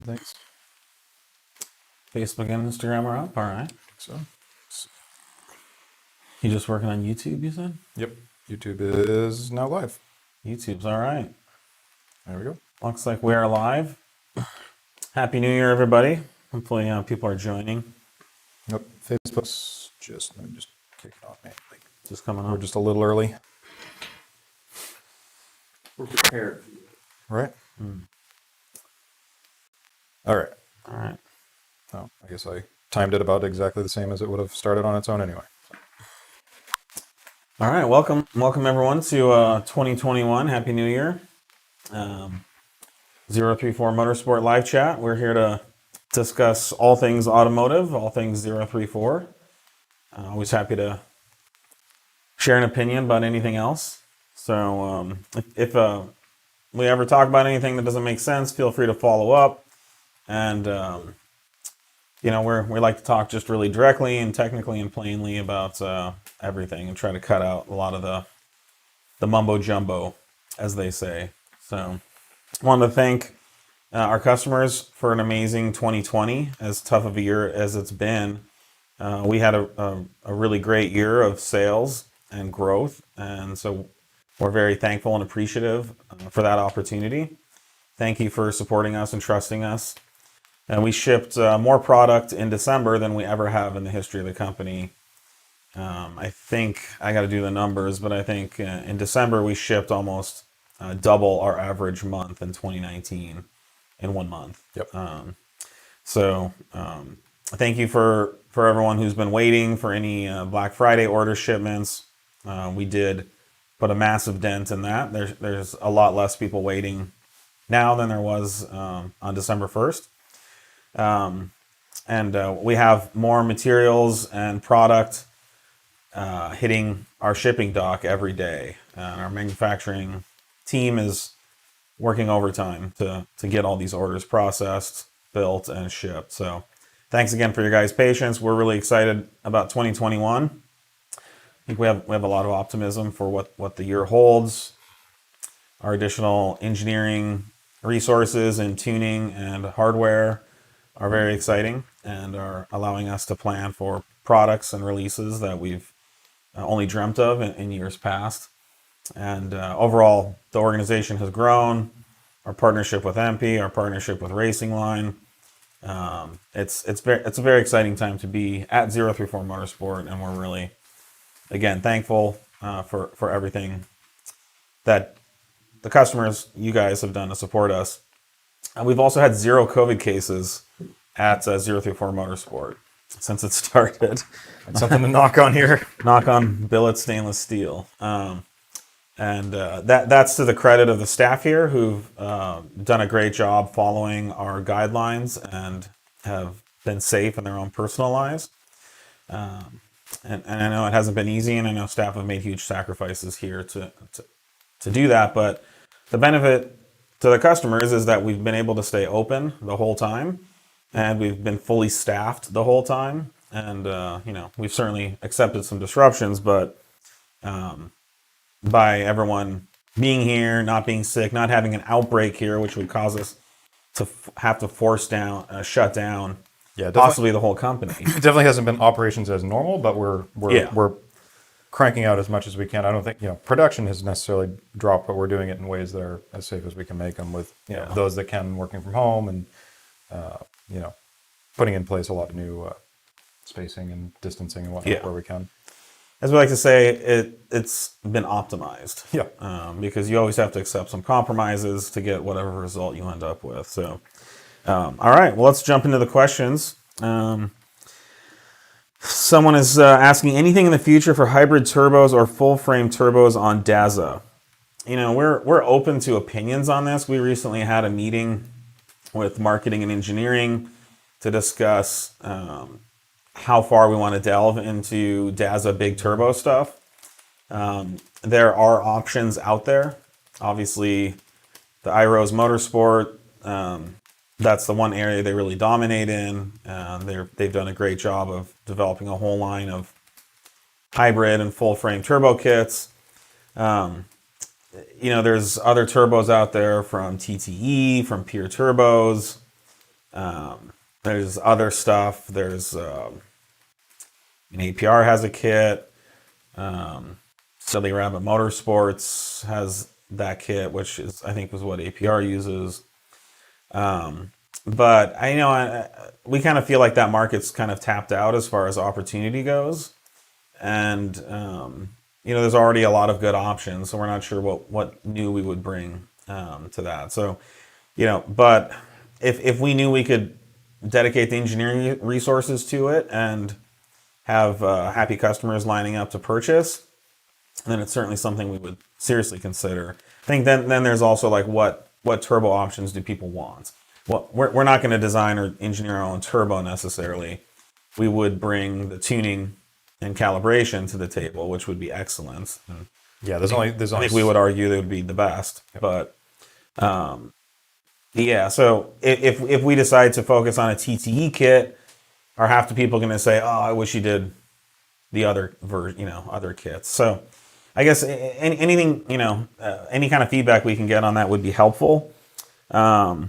Thanks. Facebook and Instagram are up. All right. So, You just working on YouTube, you said? yep. YouTube is now live. YouTube's all right. There we go. Looks like we are live. Happy New Year, everybody. Hopefully people are joining. Nope. Facebook's let me just kick it off, man. Just coming We're up. just a little early. We're prepared. Right? All right. All right. Oh, I guess I timed it about exactly the same as it would have started on its own anyway. All right. Welcome everyone to 2021. Happy New Year. 034 Motorsport Live Chat. We're here to discuss all things automotive, all things 034. Always happy to share an opinion about anything else. So if we ever talk about anything that doesn't make sense, feel free to follow up. And we like to talk just really directly and technically and plainly about everything, and try to cut out a lot of the mumbo jumbo, as they say. So, wanted to thank our customers for an amazing 2020. As tough of a year as it's been, we had a really great year of sales and growth, and so we're very thankful and appreciative for that opportunity. Thank you for supporting us and trusting us. And we shipped more product in December than we ever have in the history of the company. I think, I got to do the numbers, but I think in December we shipped almost double our average month in 2019 in 1 month. Yep. Thank you for everyone who's been waiting for any Black Friday order shipments. We did put a massive dent in that. There's a lot less people waiting now than there was on December 1st. We have more materials and product hitting our shipping dock every day. Our manufacturing team is working overtime to get all these orders processed, built, and shipped. So thanks again for your guys' patience. We're really excited about 2021. I think we have a lot of optimism for what the year holds. Our additional engineering resources and tuning and hardware are very exciting and are allowing us to plan for products and releases that we've only dreamt of in years past. And overall, the organization has grown. Our partnership with MP, our partnership with Racing Line. It's a very exciting time to be at 034 Motorsport, and we're really, again, thankful for everything that the customers, you guys, have done to support us. And we've also had 0 COVID cases at 034 Motorsport since it started. That's something to knock on here. Knock on billet stainless steel. That's to the credit of the staff here, who've done a great job following our guidelines and have been safe in their own personal lives. And I know it hasn't been easy, and I know staff have made huge sacrifices here to do that. But the benefit to the customers is that we've been able to stay open the whole time, and we've been fully staffed the whole time. And we've certainly accepted some disruptions, but by everyone being here, not being sick, not having an outbreak here, which would cause us to have to shut down, possibly the whole company. It definitely hasn't been operations as normal, but we're cranking out as much as we can. I don't think production has necessarily dropped, but we're doing it in ways that are as safe as we can make them, with those that can, working from home, and putting in place a lot of new spacing and distancing and whatnot where we can. As we like to say, it's been optimized. Yeah. Because you always have to accept some compromises to get whatever result you end up with. So, all right, well, let's jump into the questions. Someone is asking, anything in the future for hybrid turbos or full frame turbos on Daza? We're open to opinions on this. We recently had a meeting with marketing and engineering to discuss how far we want to delve into Daza big turbo stuff. There are options out there. Obviously, the iRose Motorsport, that's the one area they really dominate in. They've done a great job of developing a whole line of hybrid and full frame turbo kits. There's other turbos out there from TTE, from Pure Turbos. There's other stuff. There's APR has a kit. Silly Rabbit Motorsports has that kit, which is I think was what APR uses. But we kind of feel like that market's kind of tapped out as far as opportunity goes, and there's already a lot of good options, so we're not sure what new we would bring to that. So, but if we knew we could dedicate the engineering resources to it and have happy customers lining up to purchase, then it's certainly something we would seriously consider. I think then there's also like what turbo options do people want? Well, we're not going to design or engineer our own turbo necessarily. We would bring the tuning and calibration to the table, which would be excellent. And Yeah, I think we would argue they would be the best. Yep. But so if we decide to focus on a TTE kit, are half the people going to say, "Oh, I wish you did the other other kits"? So I guess anything any kind of feedback we can get on that would be helpful. We're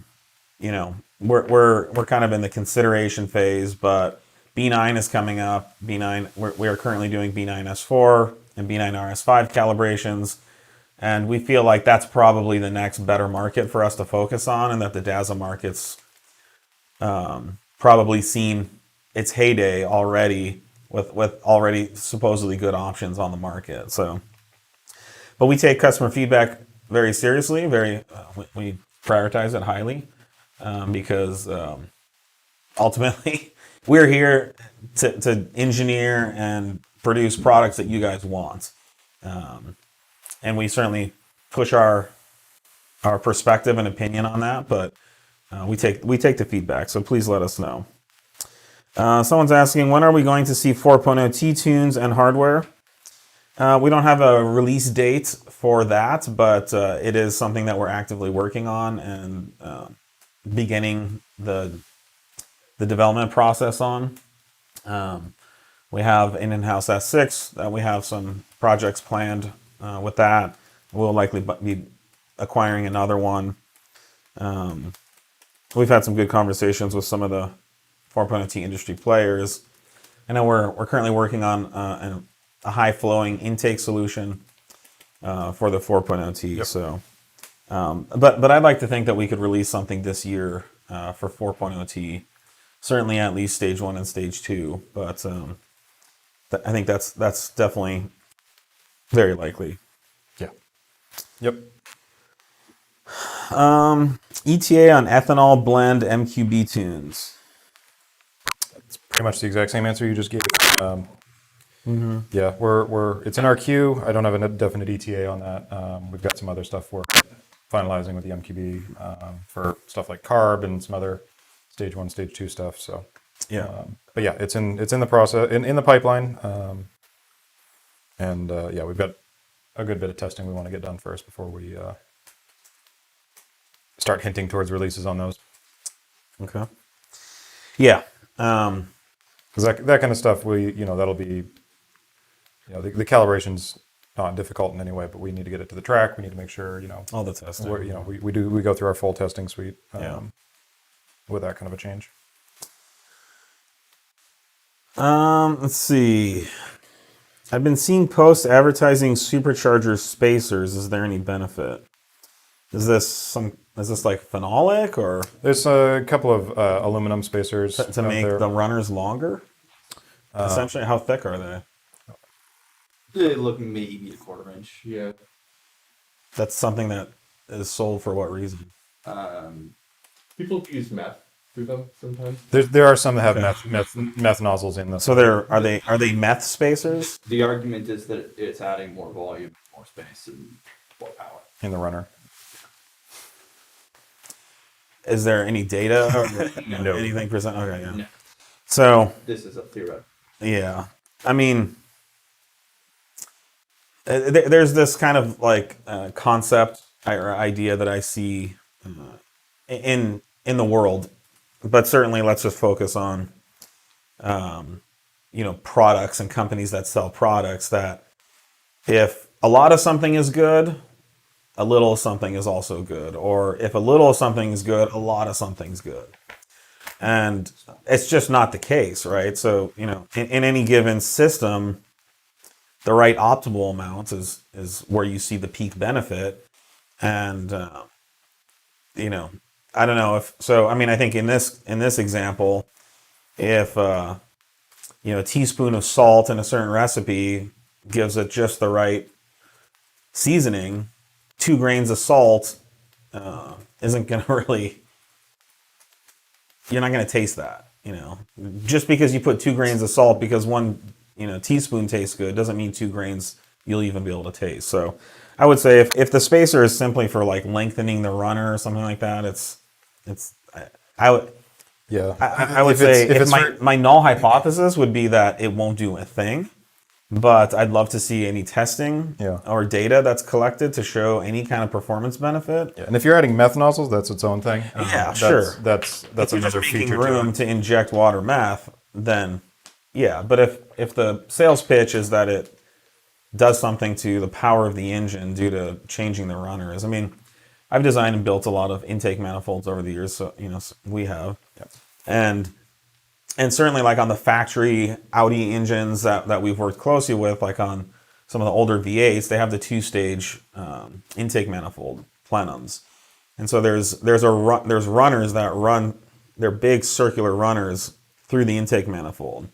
kind of in the consideration phase, but B9 is coming up. B9, we are currently doing B9 S4 and B9 RS5 calibrations, and we feel like that's probably the next better market for us to focus on, and that the DAZA market's probably seen its heyday already with already supposedly good options on the market. So, but we take customer feedback very seriously. We prioritize it highly. Because ultimately we're here to engineer and produce products that you guys want, and we certainly push our perspective and opinion on that. But we take the feedback, so please let us know. Someone's asking, when are we going to see 4.0 T-tunes and hardware? We don't have a release date for that, but it is something that we're actively working on and beginning the development process on. We have an in-house S6 that we have some projects planned with that. We'll likely be acquiring another one. We've had some good conversations with some of the 4.0 T industry players. I know we're currently working on a high-flowing intake solution for the 4.0 T. Yep. So. But I'd like to think that we could release something this year for 4.0 T, certainly at least stage 1 and stage 2. But I think that's definitely very likely. Yeah. Yep. ETA on ethanol blend MQB tunes. It's pretty much the exact same answer you just gave. Yeah, it's in our queue. I don't have a definite ETA on that. We've got some other stuff we're finalizing with the MQB for stuff like carb and some other stage 1, stage 2 stuff. So yeah, but yeah, it's in the process, in the pipeline, and we've got a good bit of testing we want to get done first before we start hinting towards releases on those. Okay. Yeah. Because that kind of stuff, that'll be, the calibration's not difficult in any way, but we need to get it to the track. We need to make sure, all the testing. We go through our full testing suite with that kind of a change. Let's see. I've been seeing posts advertising supercharger spacers. Is there any benefit? Is this like phenolic, or there's a couple of aluminum spacers to make the runners longer? Essentially, how thick are they? They look maybe a 1/4 inch. Yeah. That's something that is sold for what reason? People use meth through them sometimes. There are some that have meth nozzles in them. So are they meth spacers? The argument is that it's adding more volume, more space, and more power in the runner. Is there any data or no. anything percent? Okay, yeah. No. So this is a theoretical. Yeah, I mean, there's this kind of like concept or idea that I see in the world, but certainly let's just focus on products and companies that sell products, that if a lot of something is good, a little of something is also good, or if a little of something is good, a lot of something's good. And it's just not the case, right? So, in any given system, the right optimal amount is where you see the peak benefit. And, I don't know if, so, I mean, I think in this example, if, a teaspoon of salt in a certain recipe gives it just the right seasoning, 2 grains of salt isn't going to really, you're not going to taste that, Just because you put 2 grains of salt because one, teaspoon tastes good doesn't mean 2 grains you'll even be able to taste. So I would say if the spacer is simply for like lengthening the runner or something like that, I would say my null hypothesis would be that it won't do a thing. But I'd love to see any testing or data that's collected to show any kind of performance benefit. Yeah. And if you're adding meth nozzles, that's its own thing. Sure. That's if another just making feature room to inject water meth, then yeah. But if the sales pitch is that it does something to the power of the engine due to changing the runners, I mean, I've designed and built a lot of intake manifolds over the years, so we have, And certainly, like on the factory Audi engines that we've worked closely with, like on some of the older V8s, they have the 2-stage intake manifold plenums, and so there's runners that run, they're big circular runners through the intake manifold.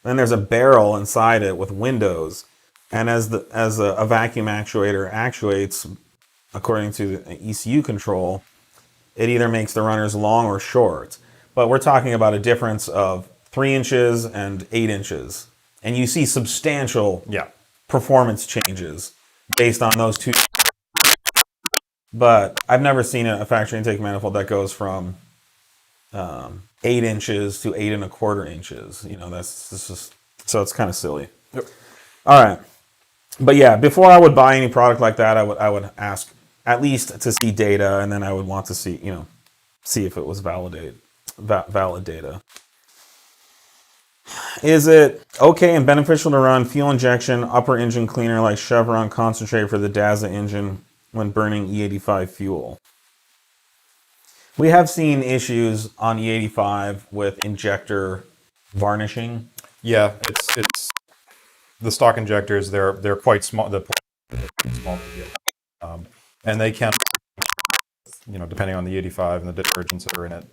Then there's a barrel inside it with windows, and as a vacuum actuator actuates according to the ECU control, it either makes the runners long or short. But we're talking about a difference of 3 inches and 8 inches. And you see substantial performance changes based on those two. But I've never seen a factory intake manifold that goes from 8 inches to 8 1/4 inches. So it's kind of silly. Yep. All right. But yeah, before I would buy any product like that, I would ask at least to see data, and then I would want to see if it was valid data. Is it okay and beneficial to run fuel injection upper engine cleaner like Chevron concentrate for the Daza engine when burning E85 fuel? We have seen issues on E85 with injector varnishing. Yeah, it's the stock injectors. They're quite small. They're small, and they can, depending on the E85 and the detergents that are in it,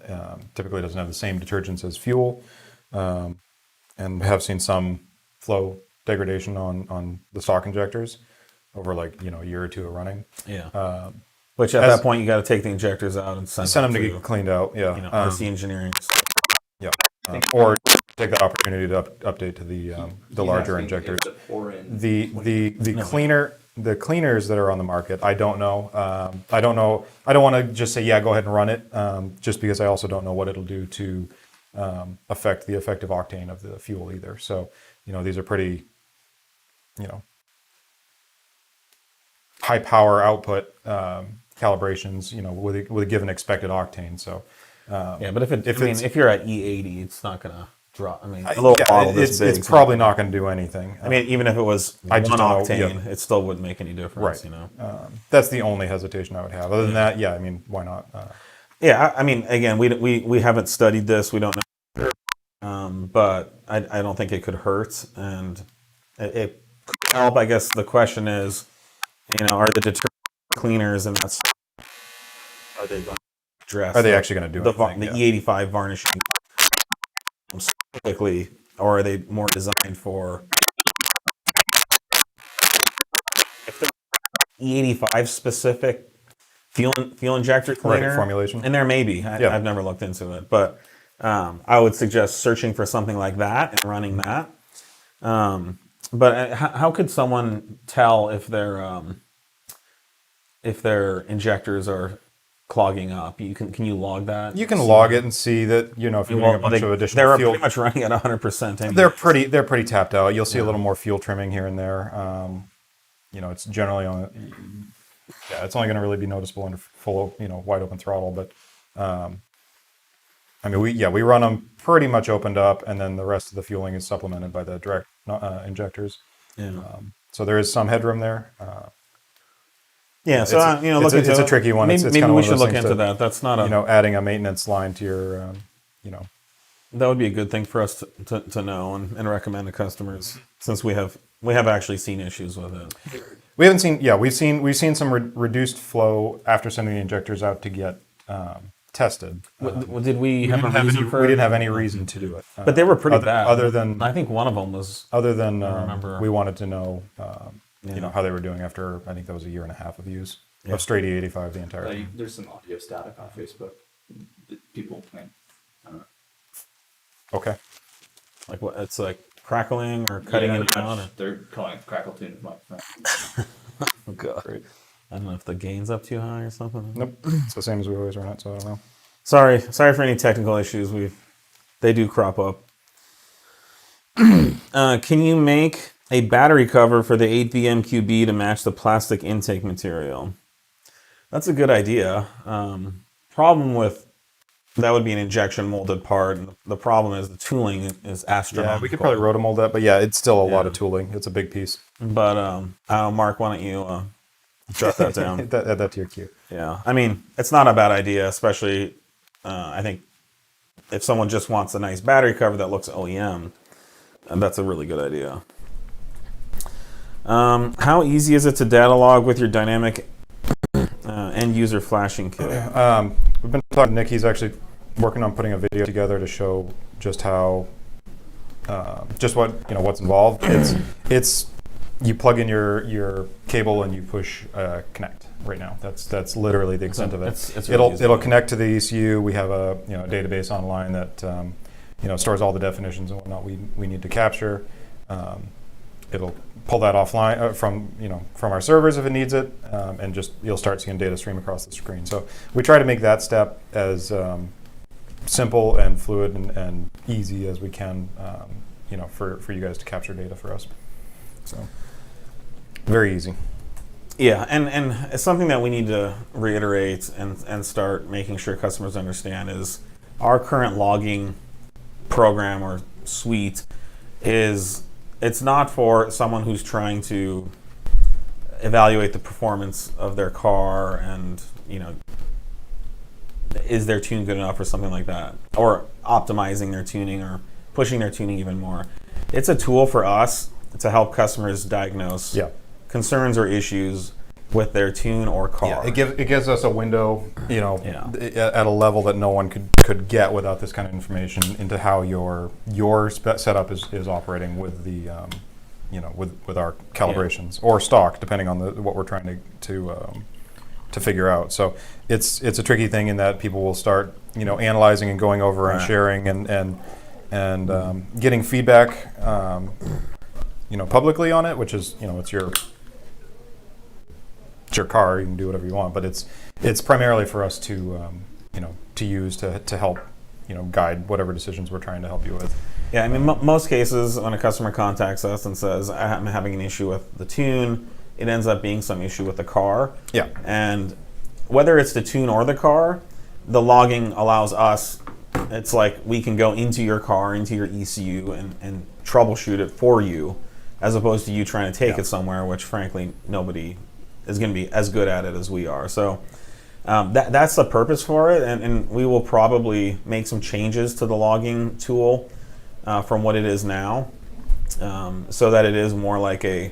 typically doesn't have the same detergents as fuel, and have seen some flow degradation on the stock injectors over a year or two of running. Yeah. Which at that point you got to take the injectors out and send them to get cleaned out. Yeah. RC engineering. Yeah. Or take that opportunity to update to the larger injectors. The cleaners that are on the market, I don't know. I don't know. I don't want to just say, go ahead and run it, just because I also don't know what it'll do to affect the effective octane of the fuel either. So, these are pretty, high power output calibrations, with a given expected octane. So, but if you're at E80, it's not gonna drop. I mean, a little bottle this big, it's probably not going to do anything. I mean, even if it was 1 octane, it still wouldn't make any difference. Right. That's the only hesitation I would have. Other than that, I mean, why not? I mean, again, we haven't studied this. We don't know. But I don't think it could hurt, and it could help. I guess the question is, are the detergent cleaners and that's are they going to address? Are they actually going to do the anything? E85 varnishing specifically, or are they more designed for? If they're E85 specific fuel injector cleaner formulation, and there may be. I've never looked into it, but I would suggest searching for something like that and running that. But how could someone tell if their injectors are clogging up? Can you log that? You can log it and see that if you're doing a bunch of additional fuel. They're pretty much running at 100%. Anyway. They're pretty tapped out. You'll see a little more fuel trimming here and there. It's generally on. It's only going to really be noticeable under full, wide open throttle. But we run them pretty much opened up, and then the rest of the fueling is supplemented by the direct injectors. Yeah. So there is some headroom there. So it's a tricky one. Maybe we should look into that. That's not adding a maintenance line to your That would be a good thing for us to know and recommend to customers, since we have actually seen issues with it. We haven't seen, yeah, we've seen some reduced flow after sending the injectors out to get tested. Did we have a reason for? We didn't have any reason to do it. But they were pretty bad. Other than, I think one of them was. Other than remember. we wanted to know, how they were doing after, I think that was a year and a half of use of straight E85 the entire time. There's some audio static on Facebook that people think. Okay. Like what? It's like crackling or cutting in and out. They're calling it crackle tune microphone. Oh god. Great. I don't know if the gain's up too high or something. Nope. It's the same as we always run it, so I don't know. Sorry for any technical issues. They do crop up. Can you make a battery cover for the 8VMQB to match the plastic intake material? That's a good idea. Problem with that would be an injection molded part. And the problem is the tooling is astronomical. Yeah, we could probably rotomold that, but yeah, it's still a lot of tooling. It's a big piece. But Mark, why don't you jot that down? Add that to your queue. Yeah, I mean, it's not a bad idea, especially I think if someone just wants a nice battery cover that looks OEM, that's a really good idea. How easy is it to data log with your dynamic end user flashing kit? We've been talking to Nick. He's actually working on putting a video together to show just how, just what's involved. It's you plug in your cable and you push connect right now. That's literally the extent of it. It'll connect to the ECU. We have a database online that stores all the definitions and whatnot we need to capture. It'll pull that offline from our servers if it needs it, and you'll start seeing data stream across the screen. So we try to make that step as simple and fluid and easy as we can, for you guys to capture data for us. So very easy. Yeah, and it's something that we need to reiterate and start making sure customers understand is our current logging program or suite it's not for someone who's trying to evaluate the performance of their car and, is their tune good enough or something like that, or optimizing their tuning or pushing their tuning even more. It's a tool for us to help customers diagnose concerns or issues with their tune or car. Yeah, it gives us a window, at a level that no one could get without this kind of information into how your setup is operating with the with our calibrations or stock, depending on what we're trying to figure out. So it's a tricky thing in that people will start analyzing and going over and sharing and getting feedback publicly on it, which is it's your car, you can do whatever you want, but it's primarily for us to use to help guide whatever decisions we're trying to help you with. Yeah, I mean, most cases when a customer contacts us and says I'm having an issue with the tune, it ends up being some issue with the car. Yeah, and whether it's the tune or the car, the logging allows us. It's like we can go into your car, into your ECU, and troubleshoot it for you, as opposed to you trying to take it somewhere, which frankly nobody is going to be as good at it as we are. So that's the purpose for it, and we will probably make some changes to the logging tool from what it is now, so that it is more like a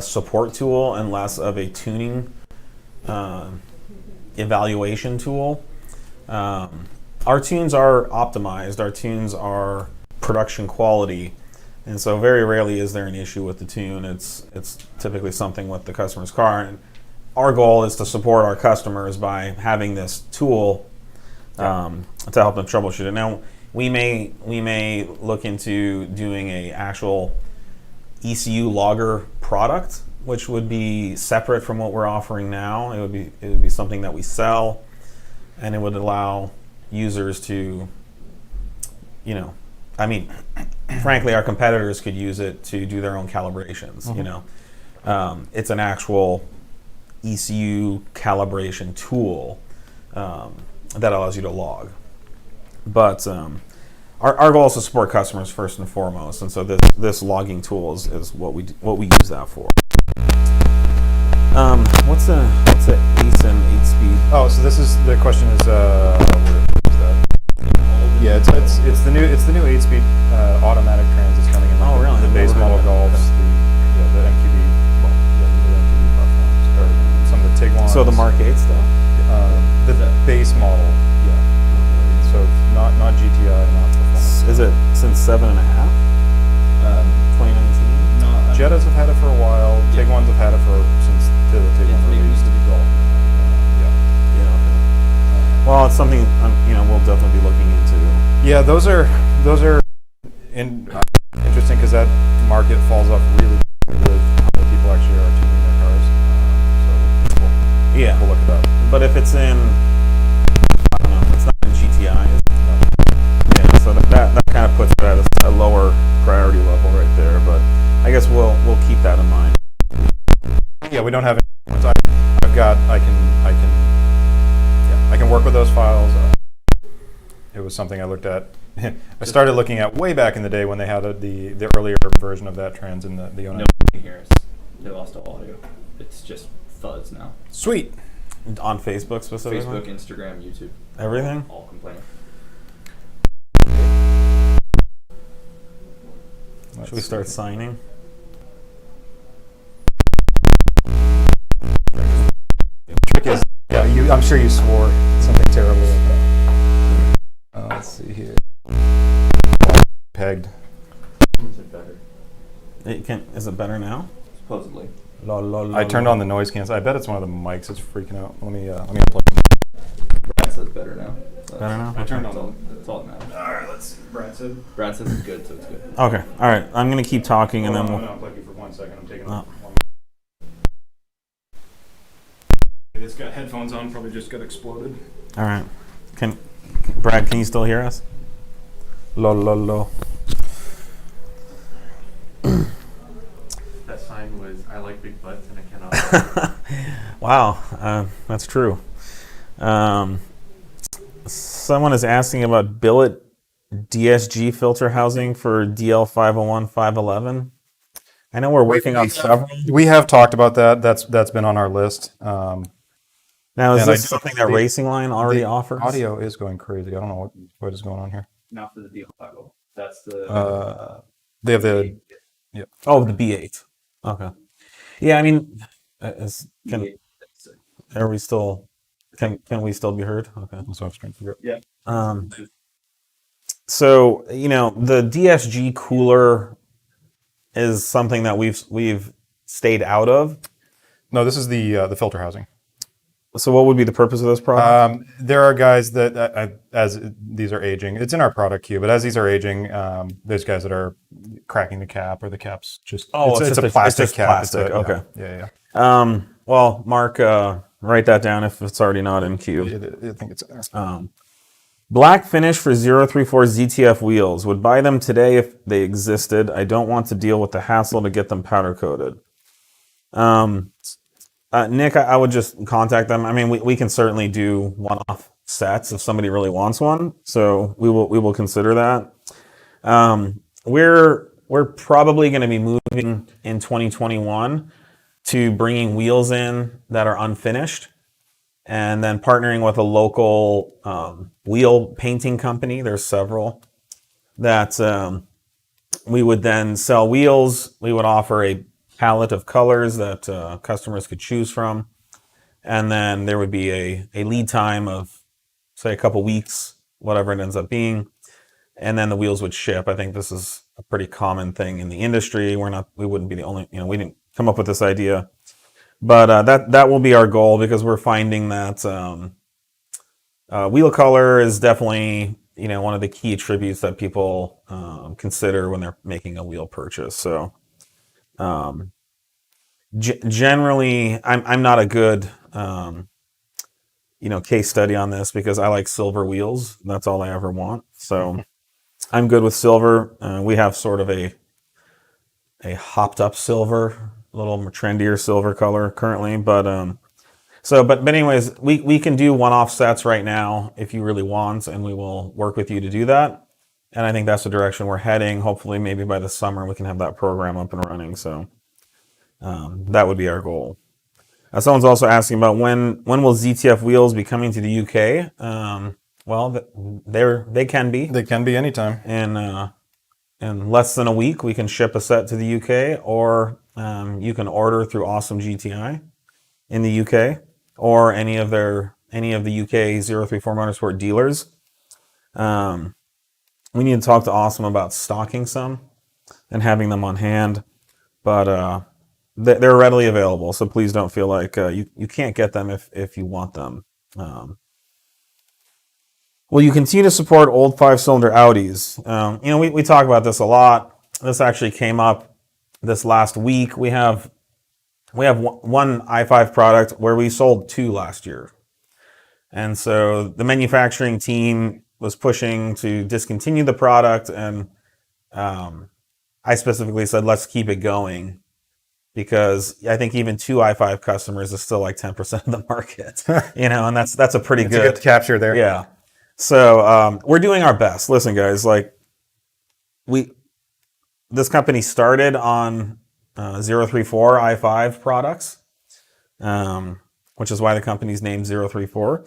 support tool and less of a tuning evaluation tool. Our tunes are optimized, our tunes are production quality, and so very rarely is there an issue with the tune. It's typically something with the customer's car. And our goal is to support our customers by having this tool to help them troubleshoot it. Now, we may look into doing a actual ECU logger product, which would be separate from what we're offering now. It would be something that we sell, and it would allow users to, frankly, our competitors could use it to do their own calibrations. It's an actual ECU calibration tool that allows you to log. But our goal is to support customers first and foremost, and so this logging tool is what we use that for. What's the 8 and 8 speed? Oh, so this is the question is where is that? Yeah, it's the new 8-speed automatic trans that's coming in. Oh, really? The I've base never heard model of that. Golfs, the MQB, the new MQB platforms, or some of the Tiguan's. So the Mark 8 stuff? The base model, yeah. So not GTI, not performance. Is it since 7.5? 2019? No, Jettas have had it for a while. Yeah. Tiguan's have had it since the Tiguan it released. used to be golf. Yeah. Yeah, okay. Well, it's something, we'll definitely be looking into. Yeah, those are interesting because that market falls off really with how many people actually are tuning their cars. So Yeah. we'll look it up. But if it's in, I don't know, it's not in GTI. Yeah, so that kind of puts it at a lower priority level right there. But I guess we'll keep that in mind. Yeah, we don't have any ones. I can work with those files. It was something I looked at. I started looking at way back in the day when they had the earlier version of that trans in the No, here they lost all audio. It's just thuds now. Sweet. On Facebook specifically? Facebook, Instagram, YouTube, Everything? all complaining. Should we start signing? Trick is, I'm sure you swore something terrible like that. Let's see here. Pegged. Is it better? Is it better now? Supposedly. I turned on the noise cancel. I bet it's one of the mics that's freaking out. Let me unplug it. Brad says better now. So Better now? I turned That's on all, that's all that matters. All right, let's. Brad said. Brad says it's good, so it's good. Okay, all right. I'm going to keep talking and then I'm we'll... gonna unplug you for 1 second. I'm taking. Oh. It's got headphones on. Probably just got exploded. All right. Brad, can you still hear us? Lo. That sign was, I like big butts and I cannot. Wow, that's true. Someone is asking about billet DSG filter housing for DL501, 511. I know we're working on several. We have talked about that. That's been on our list. Now, is And I this do- something that Racing Line already offers? Audio is going crazy. I don't know what is going on here. Not for the deal toggle. That's the. They have the. Oh, the B8. Okay. Yeah, I mean, are we still? Can we still be heard? Okay. That's what I was trying to figure out. Yeah. So the DSG cooler is something that we've stayed out of. No, this is the filter housing. So what would be the purpose of this product? There are guys that, as these are aging, it's in our product queue, but as these are aging, there's guys that are cracking the cap or the cap's just, it's a plastic cap. Plastic. Okay. Yeah. Well, Mark, write that down if it's already not in queue. I think it's in there. Black finish for 034 ZTF wheels. Would buy them today if they existed. I don't want to deal with the hassle to get them powder coated. Nick, I would just contact them. I mean, we can certainly do one-off sets if somebody really wants one. So we will consider that. We're probably going to be moving in 2021 to bringing wheels in that are unfinished, and then partnering with a local wheel painting company. There's several that we would then sell wheels. We would offer a palette of colors that customers could choose from, and then there would be a lead time of, say, a couple weeks, whatever it ends up being, and then the wheels would ship. I think this is a pretty common thing in the industry. We wouldn't be the only, we didn't come up with this idea, but that will be our goal, because we're finding that wheel color is definitely one of the key attributes that people consider when they're making a wheel purchase. So generally, I'm not a good case study on this, because I like silver wheels. That's all I ever want. So I'm good with silver. We have sort of a hopped up silver, a little more trendier silver color currently, but anyways, we can do one-off sets right now if you really want, and we will work with you to do that. And I think that's the direction we're heading. Hopefully, maybe by the summer we can have that program up and running. So that would be our goal. Someone's also asking about when will ZTF wheels be coming to the UK? Well, they can be. They can be anytime. In less than a week, we can ship a set to the UK, or you can order through Awesome GTI in the UK, or any of the UK 034 Motorsport dealers. We need to talk to Awesome about stocking some and having them on hand, but they're readily available. So please don't feel like you can't get them if you want them. Will you continue to support old 5-cylinder Audis? We talk about this a lot. This actually came up this last week. We have one i5 product where we sold 2 last year. And so the manufacturing team was pushing to discontinue the product, and I specifically said, let's keep it going, because I think even 2 i5 customers is still like 10% of the market, and that's a pretty good capture there. Yeah. So we're doing our best. Listen, guys, this company started on 034 i5 products, which is why the company's named 034.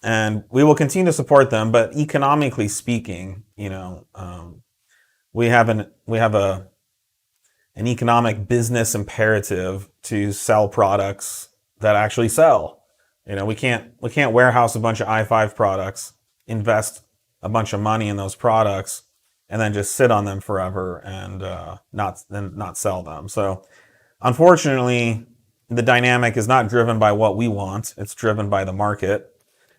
And we will continue to support them, but economically speaking, we have an economic business imperative to sell products that actually sell. We can't warehouse a bunch of i5 products, invest a bunch of money in those products, and then just sit on them forever and not sell them. So, unfortunately, the dynamic is not driven by what we want; it's driven by the market.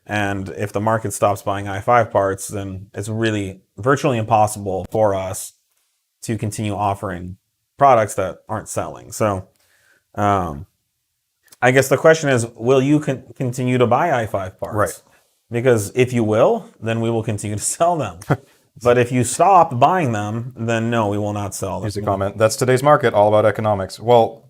And if the market stops buying i5 parts, then it's really virtually impossible for us to continue offering products that aren't selling. So, I guess the question is, will you continue to buy i5 parts? Right. Because if you will, then we will continue to sell them. But if you stop buying them, then no, we will not sell them. Here's a comment. That's today's market, all about economics. Well,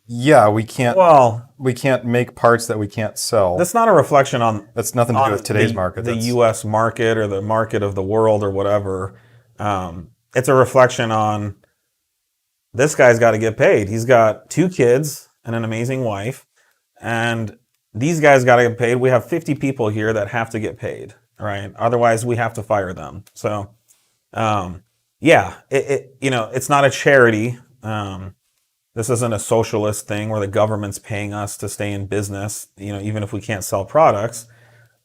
yeah, we can't make parts that we can't sell. That's not a reflection on... That's nothing to do with today's market. The U.S. market or the market of the world or whatever. It's a reflection on this guy's got to get paid. He's got 2 kids and an amazing wife. And these guys got to get paid. We have 50 people here that have to get paid, right? Otherwise, we have to fire them. So, it's not a charity. This isn't a socialist thing where the government's paying us to stay in business, even if we can't sell products.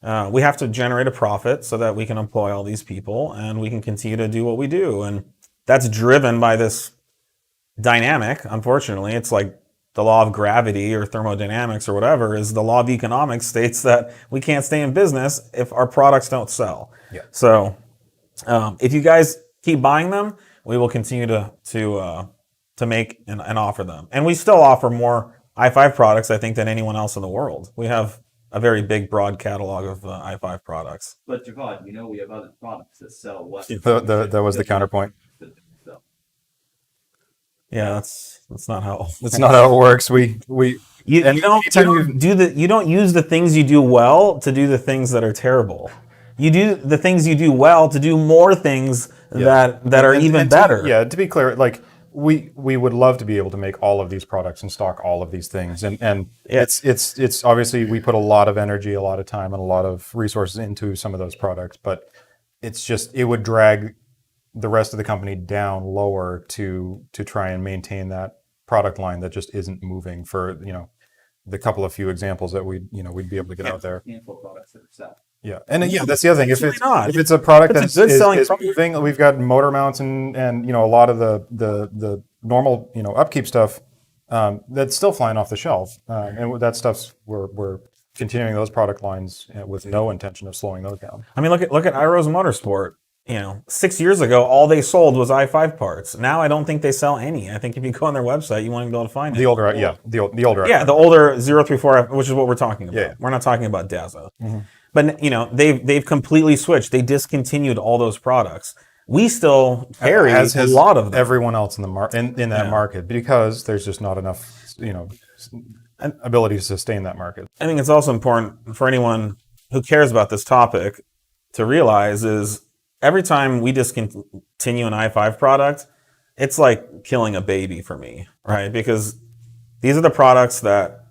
We have to generate a profit so that we can employ all these people and we can continue to do what we do. And that's driven by this dynamic. Unfortunately, it's like the law of gravity or thermodynamics or whatever is the law of economics states that we can't stay in business if our products don't sell. Yeah. So if you guys keep buying them, we will continue to make and offer them. And we still offer more i5 products, I think, than anyone else in the world. We have a very big, broad catalog of i5 products. But Javad, we have other products that sell what? That was the counterpoint. Yeah, that's not how. That's not how it works. You don't use the things you do well to do the things that are terrible. You do the things you do well to do more things that are even better. To be clear, we would love to be able to make all of these products and stock all of these things, and it's obviously we put a lot of energy, a lot of time, and a lot of resources into some of those products, but it would drag the rest of the company down lower to try and maintain that product line that just isn't moving for the couple of few examples that we'd be able to get out there. Handful of products that are set. Yeah, and that's the other thing. If it's a product that is moving, we've got motor mounts and a lot of the normal upkeep stuff that's still flying off the shelf, and that stuff's we're continuing those product lines with no intention of slowing those down. I mean, look at Iros Motorsport. 6 years ago, all they sold was i5 parts. Now I don't think they sell any. I think if you go on their website, you won't even be able to find it. The older. The older 034, which is what we're talking about. Yeah. We're not talking about Daza. Mm-hmm. But they've completely switched. They discontinued all those products. We still carry a lot of them. Everyone else in the in that market, because there's just not enough ability to sustain that market. I think it's also important for anyone who cares about this topic to realize is every time we discontinue an i5 product, it's like killing a baby for me, right? Because these are the products that,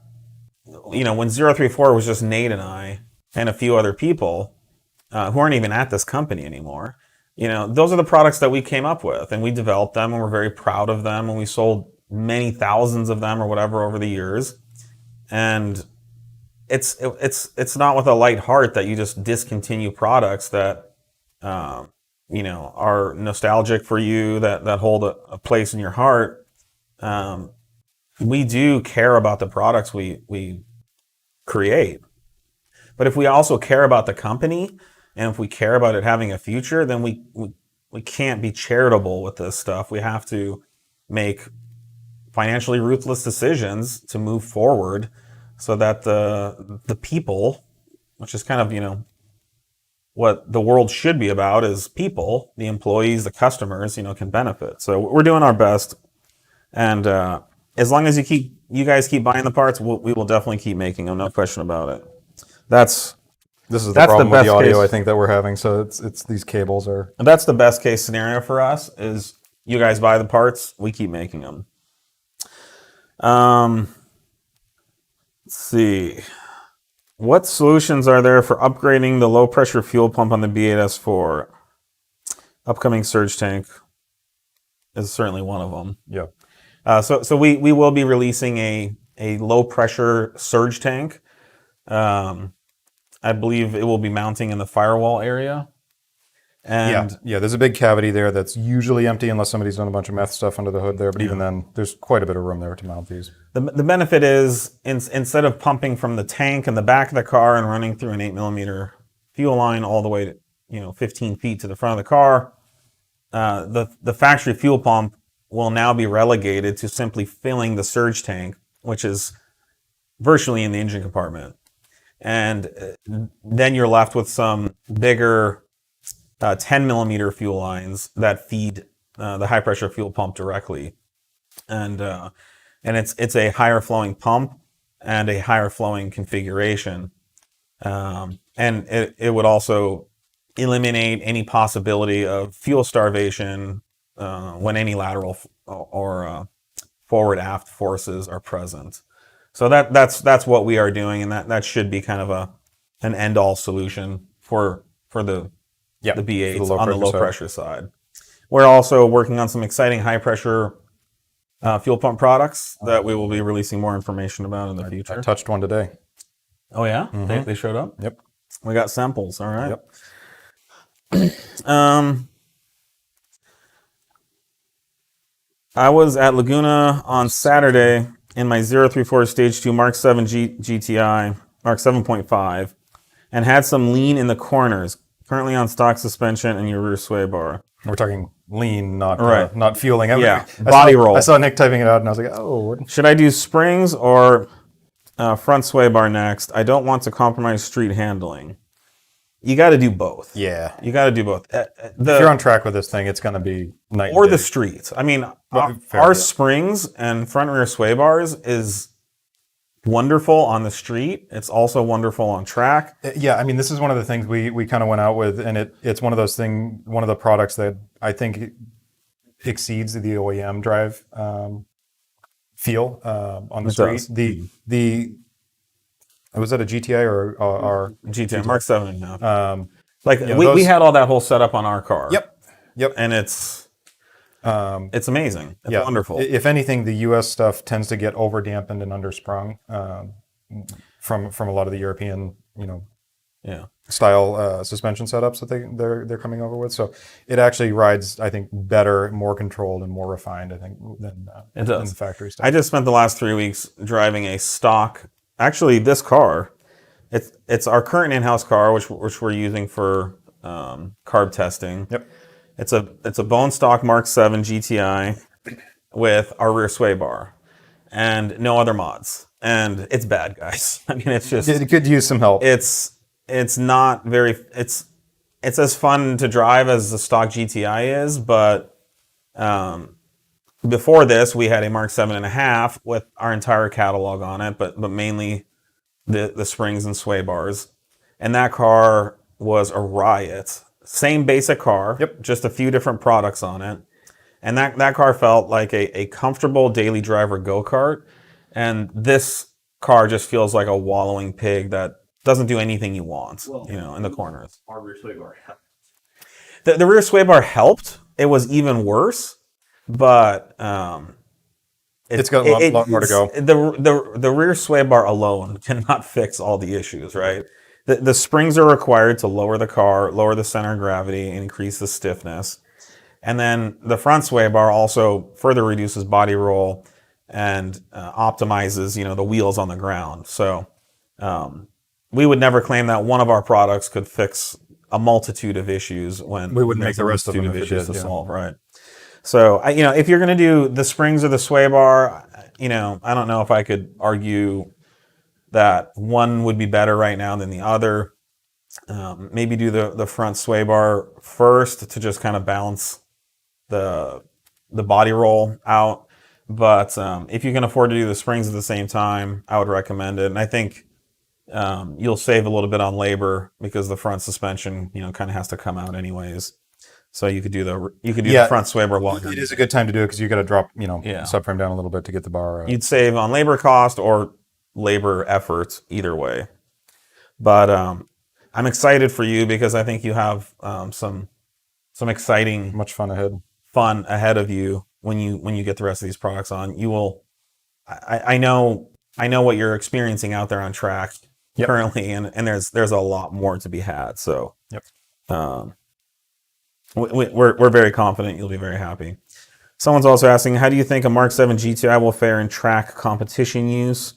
when 034 was just Nate and I and a few other people, who aren't even at this company anymore. Those are the products that we came up with, and we developed them, and we're very proud of them, and we sold many thousands of them or whatever over the years. And it's not with a light heart that you just discontinue products that are nostalgic for you, that hold a place in your heart. We do care about the products we create, but if we also care about the company, and if we care about it having a future, then we can't be charitable with this stuff. We have to make financially ruthless decisions to move forward, so that the people, which is kind of what the world should be about, is people, the employees, the customers, can benefit. So we're doing our best, and as long as you guys keep buying the parts, we will definitely keep making them. No question about it. This is the problem with the audio, I think, that we're having. So it's these cables are. And that's the best case scenario for us. Is you guys buy the parts, we keep making them. Let's see. What solutions are there for upgrading the low pressure fuel pump on the B8S4? Upcoming surge tank is certainly one of them. Yeah. So we will be releasing a low pressure surge tank. I believe it will be mounting in the firewall area. And yeah, there's a big cavity there that's usually empty unless somebody's done a bunch of meth stuff under the hood there. But even then, there's quite a bit of room there to mount these. The benefit is instead of pumping from the tank in the back of the car and running through an 8mm fuel line all the way to 15 feet to the front of the car, the factory fuel pump will now be relegated to simply filling the surge tank, which is virtually in the engine compartment. And then you're left with some bigger 10mm fuel lines that feed the high pressure fuel pump directly, and it's a higher flowing pump and a higher flowing configuration, and it would also eliminate any possibility of fuel starvation when any lateral or forward aft forces are present. So that's what we are doing, and that should be kind of an end all solution for the B8s on the low pressure side. We're also working on some exciting high pressure fuel pump products that we will be releasing more information about in the future. I touched one today. Oh yeah? Mm-hmm. They showed up? Yep. We got samples, all right. Yep. I was at Laguna on Saturday in my 034 Stage 2 Mark 7 GTI, Mark 7.5, and had some lean in the corners. Currently on stock suspension and your rear sway bar. We're talking lean, not right. Not fueling. Body roll. I saw Nick typing it out, and I was like, oh. Should I do springs or front sway bar next? I don't want to compromise street handling. You got to do both. Yeah. You got to do both. If you're on track with this thing, it's going to be night or and day. The street. I mean, our springs and front rear sway bars is wonderful on the street. It's also wonderful on track. Yeah, I mean, this is one of the things we kind of went out with, and it's one of those things, one of the products that I think exceeds the OEM drive feel on the street. Was that a GTI or our GTI Mark 7 now? We had all that whole setup on our car. Yep. And it's amazing. It's wonderful. If anything, the U.S. stuff tends to get over dampened and undersprung from a lot of the European, style suspension setups that they're coming over with. So it actually rides, I think, better, more controlled, and more refined, I think, than the factory stuff. I just spent the last 3 weeks driving a stock. Actually, this car, it's our current in-house car, which we're using for carb testing. Yep. It's a bone stock Mark 7 GTI with our rear sway bar and no other mods. And it's bad, guys. I mean, it's just it could use some help. It's not very. It's as fun to drive as the stock GTI is, but before this, we had a Mark 7.5 with our entire catalog on it, but mainly the springs and sway bars. And that car was a riot. Same basic car, just a few different products on it. And that car felt like a comfortable daily driver go-kart. And this car just feels like a wallowing pig that doesn't do anything you want, in the corners. Our rear sway bar. The rear sway bar helped. It was even worse, but it's got a lot more to go. The rear sway bar alone cannot fix all the issues, right? The springs are required to lower the car, lower the center of gravity, and increase the stiffness. And then the front sway bar also further reduces body roll and optimizes, the wheels on the ground. So we would never claim that one of our products could fix a multitude of issues when we wouldn't make the rest of them issues to solve, right? So if you're going to do the springs or the sway bar, I don't know if I could argue that one would be better right now than the other. Maybe do the front sway bar first to just kind of balance the body roll out. But if you can afford to do the springs at the same time, I would recommend it. And I think you'll save a little bit on labor because the front suspension, kind of has to come out anyways. So you could do the front sway bar while it is a good time to do it because you got to drop subframe down a little bit to get the bar. You'd save on labor cost or labor effort either way. But I'm excited for you because I think you have some exciting, much fun ahead of you when you get the rest of these products on. You will. I know what you're experiencing out there on track currently, and there's a lot more to be had. So we're very confident you'll be very happy. Someone's also asking, how do you think a Mark 7 GTI will fare in track competition use?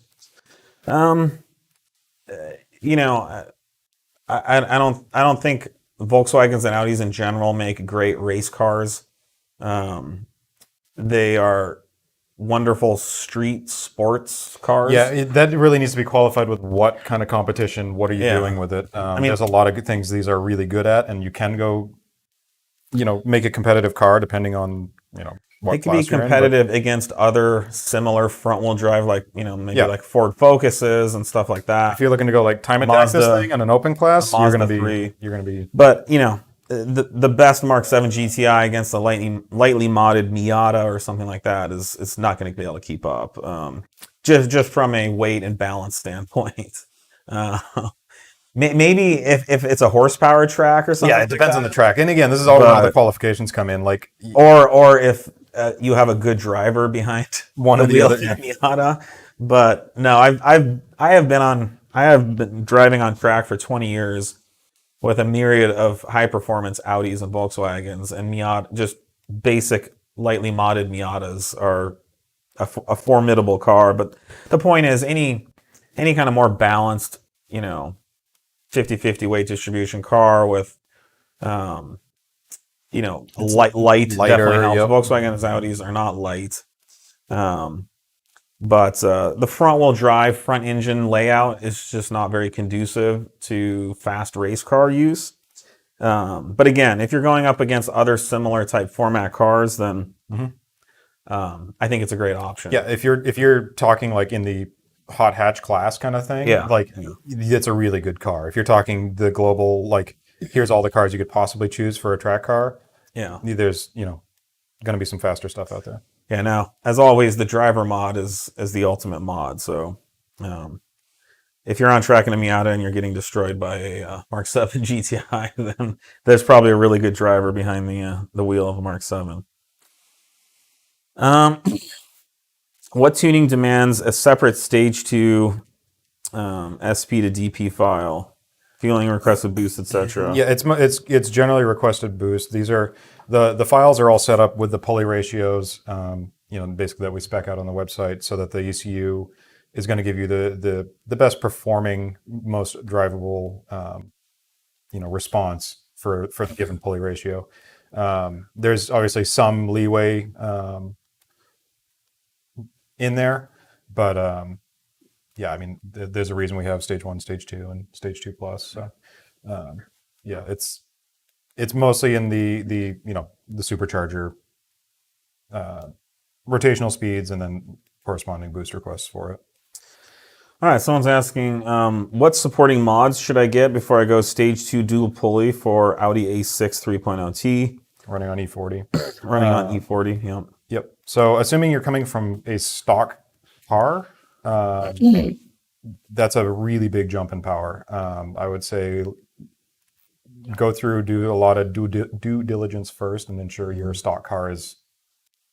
I don't think Volkswagens and Audis in general make great race cars. They are wonderful street sports cars. Yeah, that really needs to be qualified with what kind of competition, what are you doing with it? There's a lot of good things these are really good at, and you can go, make a competitive car depending on, what it can be competitive against other similar front-wheel drive, like, like Ford Focuses and stuff like that. If you're looking to go like time attack this thing on an open class, you're going to be. But the best Mark 7 GTI against a lightly modded Miata or something like that it's not going to be able to keep up. Just from a weight and balance standpoint. Maybe if it's a horsepower track or something. Yeah, it depends on the track. And again, this is all where the qualifications come in. Like, or if you have a good driver behind one of the other Miata. But no, I have been driving on track for 20 years with a myriad of high performance Audis and Volkswagens, and Miata, just basic lightly modded Miatas are a formidable car. But the point is, any kind of more balanced, 50-50 weight distribution car with, light lighter, definitely helps. Volkswagen and Audis are not light. But the front-wheel drive, front engine layout is just not very conducive to fast race car use. But again, if you're going up against other similar type format cars, then I think it's a great option. Yeah, if you're talking like in the hot hatch class kind of thing, it's a really good car. If you're talking the global, like, here's all the cars you could possibly choose for a track car, there's going to be some faster stuff out there. Yeah, now, as always, the driver mod is the ultimate mod. So if you're on track in a Miata and you're getting destroyed by a Mark 7 GTI, then there's probably a really good driver behind the wheel of a Mark 7. What tuning demands a separate stage 2 SP to DP file? Fueling requested boost, etc. Yeah, it's generally requested boost. These are the files are all set up with the pulley ratios, basically that we spec out on the website, so that the ECU is going to give you the best performing, most drivable, response for the given pulley ratio. There's obviously some leeway in there, but there's a reason we have stage 1, stage 2, and stage 2 plus. So it's mostly in the supercharger rotational speeds and then corresponding boost requests for it. All right, someone's asking, what supporting mods should I get before I go stage 2 dual pulley for Audi A6 3.0T? Running on E40. Running on E40, yep. Yep. So assuming you're coming from a stock car, that's a really big jump in power. I would say go through, do a lot of due diligence first, and ensure your stock car is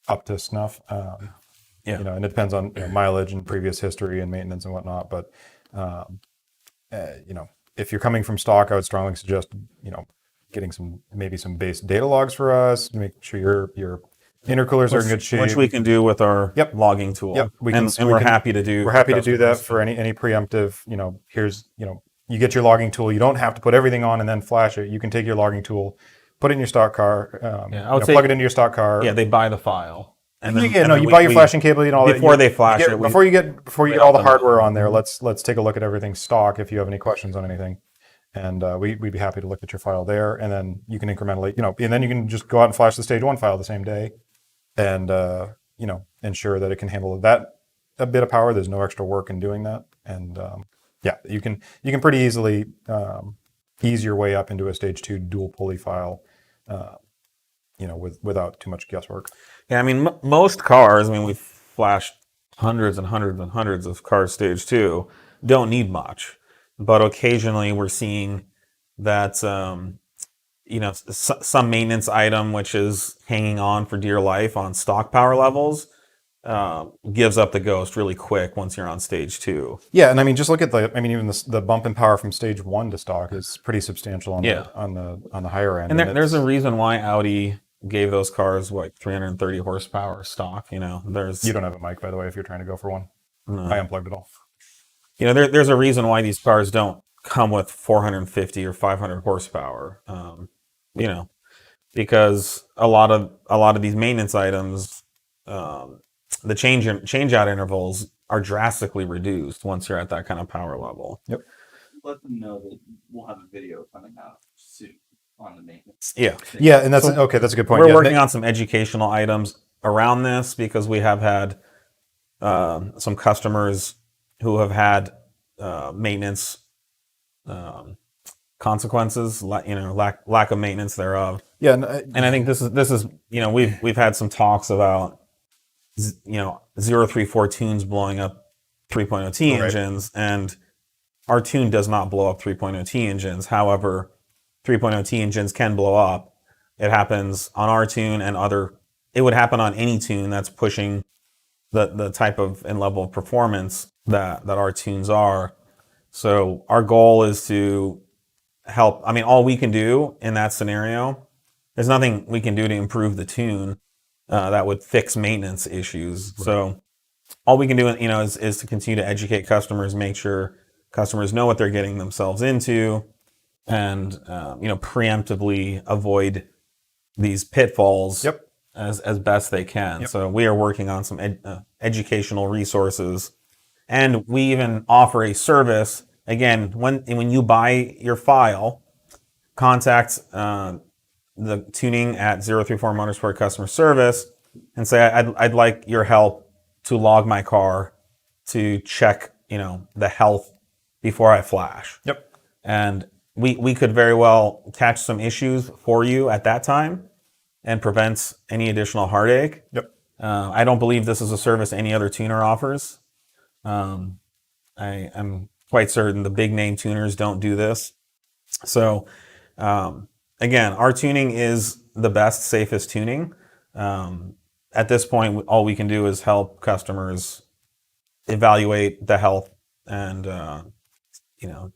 up to snuff. Yeah. You know, and it depends on mileage and previous history and maintenance and whatnot. But you know, if you're coming from stock, I would strongly suggest, you know, getting maybe some base data logs for us. Make sure your intercoolers are in good shape, which we can do with our Yep. logging tool. Yep, We're happy to do. We're happy to do that for any preemptive. You know, here's, you know, you get your logging tool. You don't have to put everything on and then flash it. You can take your logging tool, put it in your stock car. I would say plug it into your stock car. Yeah, they buy the file. And you buy your flashing cable. You know, before they flash it. Before you get all the hardware on there. Let's take a look at everything stock. If you have any questions on anything, and we'd be happy to look at your file there. And then you can incrementally, you know, and then you can just go out and flash the stage 1 file the same day, and you know, ensure that it can handle that a bit of power. There's no extra work in doing that, and yeah, you can pretty easily ease your way up into a stage 2 dual pulley file. You know, without too much guesswork. Yeah, I mean, most cars, I mean, we've flashed hundreds and hundreds and hundreds of cars stage 2, don't need much. But occasionally we're seeing that, you know, some maintenance item which is hanging on for dear life on stock power levels gives up the ghost really quick once you're on stage 2. Yeah, and I mean, just look at even the bump in power from stage 1 to stock is pretty substantial on the higher end. And there's a reason why Audi gave those cars 330 horsepower stock. You know, you don't have a mic, by the way, if you're trying to go for one. No. I unplugged it all. You know, there's a reason why these cars don't come with 450 or 500 horsepower. You know, because a lot of these maintenance items, the change out intervals are drastically reduced once you're at that kind of power level. Yep. Let them know that we'll have a video coming out soon on the maintenance. Yeah, and that's okay. That's a good point. We're working on some educational items around this because we have had some customers who have had maintenance consequences, you know, lack of maintenance thereof. Yeah, and I think this is you know, we've had some talks about, you know, 034 tunes blowing up 3.0 T engines, and our tune does not blow up 3.0 T engines. However, 3.0 T engines can blow up. It happens on our tune and it would happen on any tune that's pushing the type of and level of performance that our tunes are. So our goal is to help. I mean, all we can do in that scenario, there's nothing we can do to improve the tune that would fix maintenance issues. Right. So all we can do, you know, is to continue to educate customers, make sure customers know what they're getting themselves into, and you know, preemptively avoid these pitfalls as best they can. Yep. So we are working on some educational resources, and we even offer a service. Again, when you buy your file, contact the tuning at 034 Motorsport customer service and say, I'd like your help to log my car to check, you know, the health before I flash. Yep. And we could very well catch some issues for you at that time and prevent any additional heartache. Yep. I don't believe this is a service any other tuner offers. I'm quite certain the big name tuners don't do this. So, again, our tuning is the best, safest tuning. At this point, all we can do is help customers evaluate the health and, you know,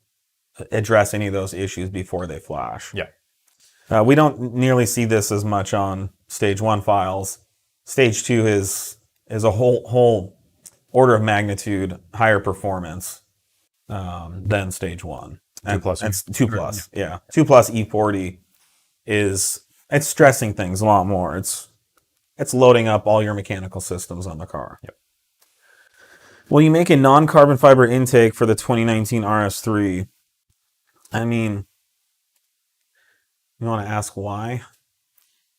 address any of those issues before they flash. Yeah. We don't nearly see this as much on stage 1 files. Stage 2 is a whole order of magnitude higher performance than stage 1. And 2 plus. It's 2 plus, yeah. 2 plus E40 it's stressing things a lot more. It's loading up all your mechanical systems on the car. Yep. Will you make a non-carbon fiber intake for the 2019 RS3? I mean, you want to ask why?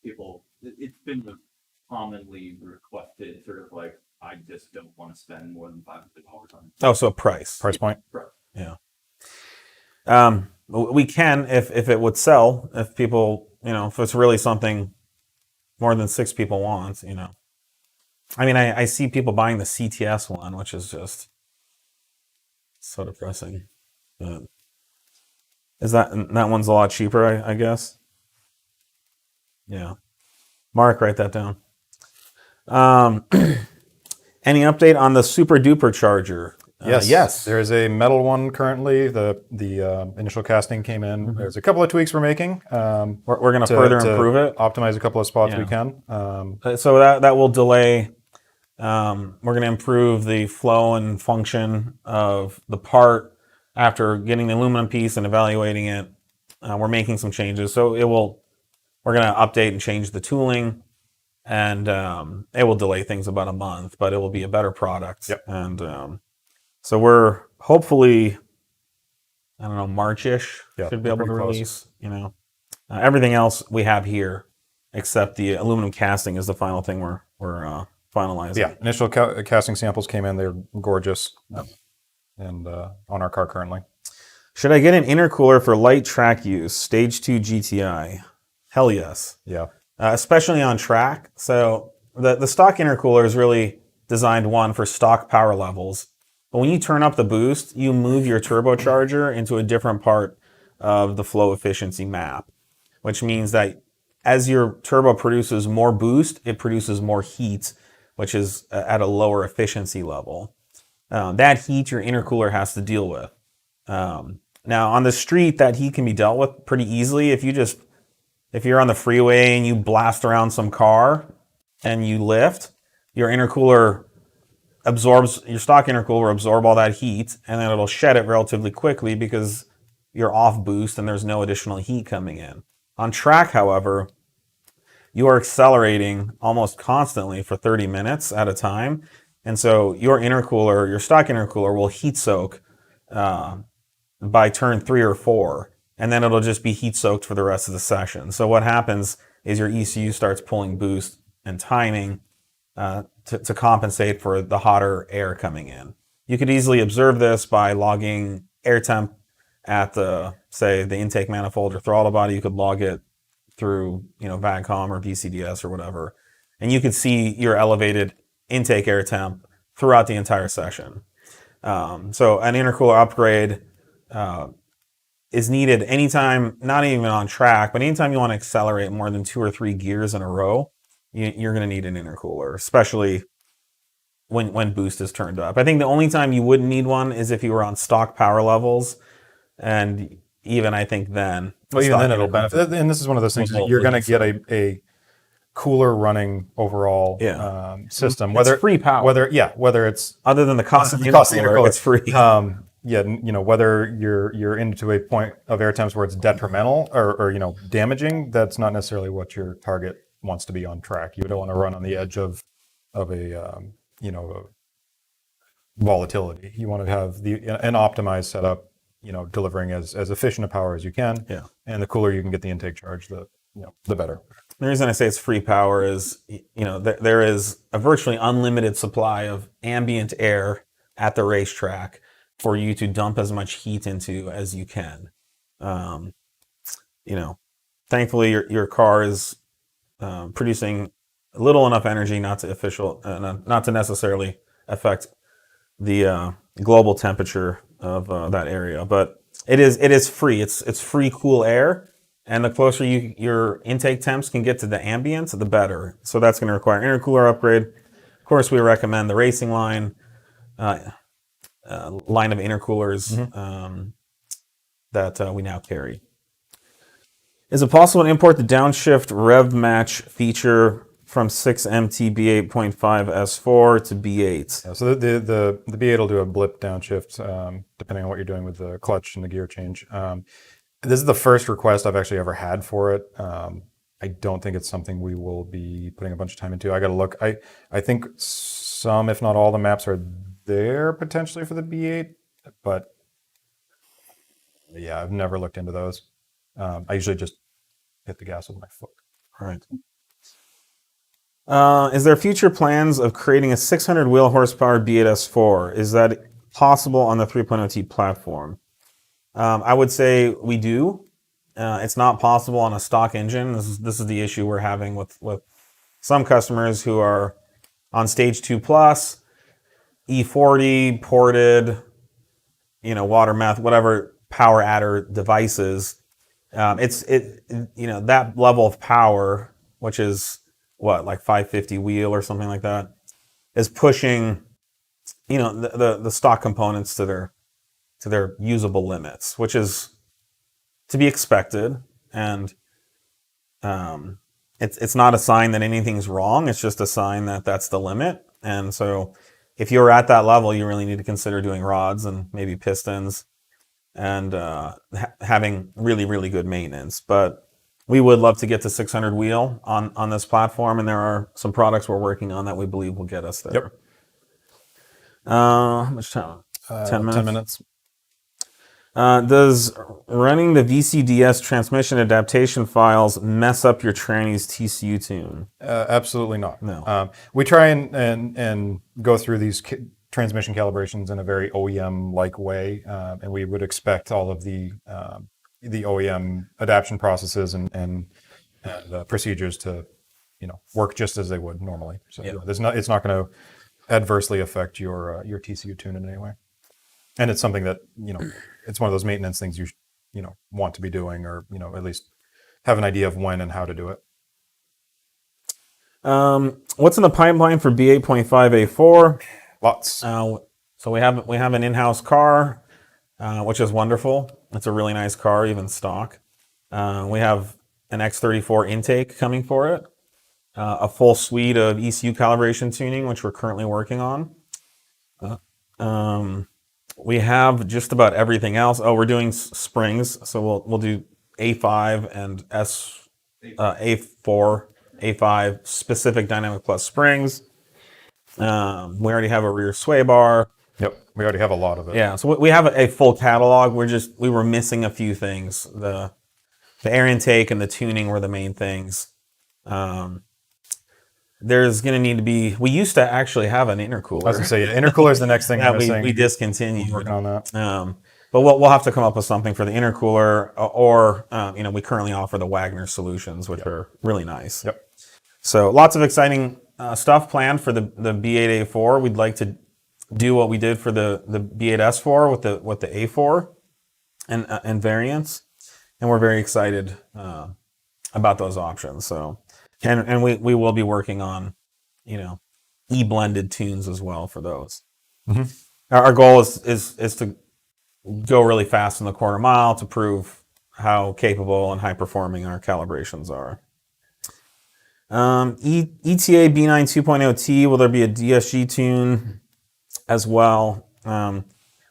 It's been commonly requested, sort of like, I just don't want to spend more than $500 on it. Oh, so price point. Right. Yeah. We can if it would sell, if people, you know, if it's really something more than 6 people want, you know. I mean, I see people buying the CTS one, which is just So depressing. But is that one's a lot cheaper? I guess. Yeah. Mark, write that down. Any update on the Super Duper charger? Yes. There is a metal one currently. The initial casting came in. There's a couple of tweaks we're making. We're going to further improve it. Optimize a couple of spots we can. So that will delay. We're going to improve the flow and function of the part after getting the aluminum piece and evaluating it. We're making some changes. So we're going to update and change the tooling. And it will delay things about a month, but it will be a better product. Yep. And so we're hopefully, I don't know, March-ish should be able to release. Everything else we have here, except the aluminum casting is the final thing we're finalizing. Yeah, initial casting samples came in. They're gorgeous, and on our car currently. Should I get an intercooler for light track use? Stage 2 GTI. Hell yes. Yeah. Especially on track. So the stock intercooler is really designed, one, for stock power levels. But when you turn up the boost, you move your turbocharger into a different part of the flow efficiency map, which means that as your turbo produces more boost, it produces more heat, which is at a lower efficiency level. That heat your intercooler has to deal with. Now, on the street, that heat can be dealt with pretty easily. If you're on the freeway and you blast around some car and you lift, your stock intercooler will absorb all that heat, and then it'll shed it relatively quickly because you're off boost and there's no additional heat coming in. On track, however, you are accelerating almost constantly for 30 minutes at a time. And so your stock intercooler will heat soak by turn 3 or 4. And then it'll just be heat soaked for the rest of the session. So what happens is your ECU starts pulling boost and timing to compensate for the hotter air coming in. You could easily observe this by logging air temp at the intake manifold or throttle body. You could log it through VACCOM or VCDS or whatever, and you could see your elevated intake air temp throughout the entire session. So an intercooler upgrade is needed anytime, not even on track, but anytime you want to accelerate more than 2 or 3 gears in a row, you're going to need an intercooler, especially when boost is turned up. I think the only time you wouldn't need one is if you were on stock power levels, and even I think then. Well, even then it'll benefit. And this is one of those things that you're going to get a cooler running overall system. Whether it's free power. Whether it's other than the cost of the intercooler, it's free. Whether you're into a point of air temps where it's detrimental or damaging, that's not necessarily what your target wants to be on track. You don't want to run on the edge of a volatility. You want to have an optimized setup, delivering as efficient a power as you can. Yeah. And the cooler you can get the intake charge, the better. The reason I say it's free power is, there is a virtually unlimited supply of ambient air at the racetrack for you to dump as much heat into as you can. Thankfully your car is producing little enough energy not to necessarily affect the global temperature of that area, but it is free. It's free cool air, and the closer your intake temps can get to the ambient, the better. So that's going to require an intercooler upgrade. Of course, we recommend the racing line of intercoolers that we now carry. Is it possible to import the Downshift rev match feature from 6MT B8.5 S4 to B8? Yeah, so the B8 will do a blip downshift depending on what you're doing with the clutch and the gear change. This is the first request I've actually ever had for it. I don't think it's something we will be putting a bunch of time into. I got to look. I think some, if not all, the maps are there potentially for the B8, but yeah, I've never looked into those. I usually just hit the gas with my foot. All right. Is there future plans of creating a 600 wheel horsepower B8 S4? Is that possible on the 3.0T platform? I would say we do. It's not possible on a stock engine. This is the issue we're having with some customers who are on stage 2 plus, E40 ported, water meth, whatever power adder devices, that level of power, which is like 550 wheel or something like that, is pushing, the stock components to their usable limits, which is to be expected. And it's not a sign that anything's wrong. It's just a sign that that's the limit. And so if you're at that level, you really need to consider doing rods and maybe pistons and having really, really good maintenance. But we would love to get to 600 wheel on this platform, and there are some products we're working on that we believe will get us there. Yep. How much time? 10 minutes? 10 minutes. Does running the VCDS transmission adaptation files mess up your Tranny's TCU tune? Absolutely not. No. We try and go through these transmission calibrations in a very OEM-like way, and we would expect all of the OEM adaptation processes and procedures to, work just as they would normally. So it's not going to adversely affect your TCU tune in any way. And it's something that, it's one of those maintenance things you want to be doing, or, at least have an idea of when and how to do it. What's in the pipeline for B8.5 A4? Lots. So we have an in-house car, which is wonderful. It's a really nice car, even stock. We have an X34 intake coming for it, a full suite of ECU calibration tuning, which we're currently working on. We have just about everything else. Oh, we're doing springs, so we'll do A5 and A4, A5 specific Dynamic Plus springs. We already have a rear sway bar. Yep, we already have a lot of it. Yeah, so we have a full catalog. We were missing a few things. The air intake and the tuning were the main things. There's going to need to be. We used to actually have an intercooler. I was going to say, intercooler is the next thing that we're we discontinued. working on that. But we'll have to come up with something for the intercooler, or we currently offer the Wagner solutions, which are really nice. Yep. So lots of exciting stuff planned for the B8A4. We'd like to do what we did for the B8S4 with the A4 and variants, and we're very excited about those options. So. And we will be working on, e-blended tunes as well for those. Mm-hmm. Our goal is to go really fast in the quarter mile to prove how capable and high performing our calibrations are. ETA B9 2.0T, will there be a DSG tune as well?